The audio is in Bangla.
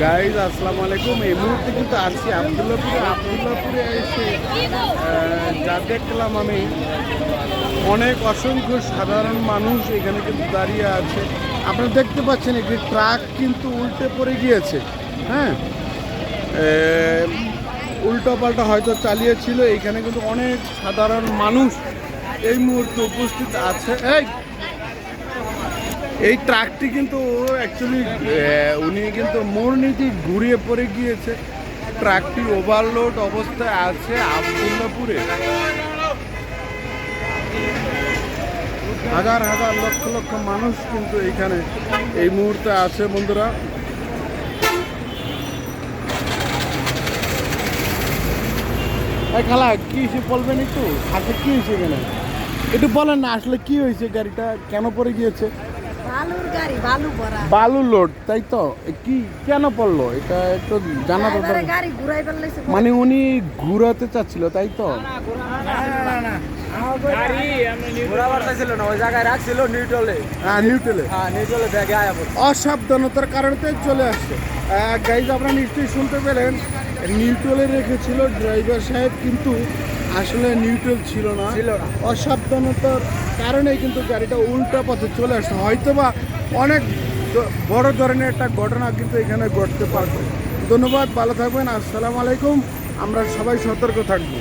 গাইজ আসসালামু আলাইকুম। এই মুহূর্তে কিন্তু আছি আবদুল্লাপুরে এসে যা দেখলাম আমি, অনেক অসংখ্য সাধারণ মানুষ এখানে কিন্তু দাঁড়িয়ে আছে। আপনারা দেখতে পাচ্ছেন একটি ট্রাক কিন্তু উল্টে পড়ে গিয়েছে। হ্যাঁ, উল্টো পাল্টা হয়তো চালিয়েছিল। এইখানে কিন্তু অনেক সাধারণ মানুষ এই মুহূর্তে উপস্থিত আছে। এই ট্রাকটি কিন্তু অ্যাকচুয়ালি উনি কিন্তু মোড় নীতি ঘুরিয়ে পড়ে গিয়েছে। ট্রাকটি ওভারলোড অবস্থায় আছে আবদুল্লাপুরে। হাজার হাজার লক্ষ লক্ষ মানুষ কিন্তু এইখানে এই মুহূর্তে আছে বন্ধুরা। খালা কি হয়েছে বলবেন একটু? আচ্ছা কি হয়েছে এখানে একটু বলেন না, আসলে কি হয়েছে? গাড়িটা কেন পড়ে গিয়েছে? বালু লোড, তাই তো? কি কেন পড়লো এটা একটু জানা দরকার। মানে উনি ঘুরাতে চাচ্ছিল, তাই তো? অসাবধানতার কারণে চলে আসছে। গাইজ আপনারা নিশ্চয়ই শুনতে পেলেন, নিউট্রালে রেখেছিল ড্রাইভার সাহেব, কিন্তু আসলে নিউট্রাল ছিল না। অসাবধানতার কারণেই কিন্তু গাড়িটা উল্টা পথে চলে আসছে। হয়তোবা অনেক বড় ধরনের একটা ঘটনা কিন্তু এখানে ঘটতে পারত। ধন্যবাদ, ভালো থাকবেন, আসসালামু আলাইকুম। আমরা সবাই সতর্ক থাকবো।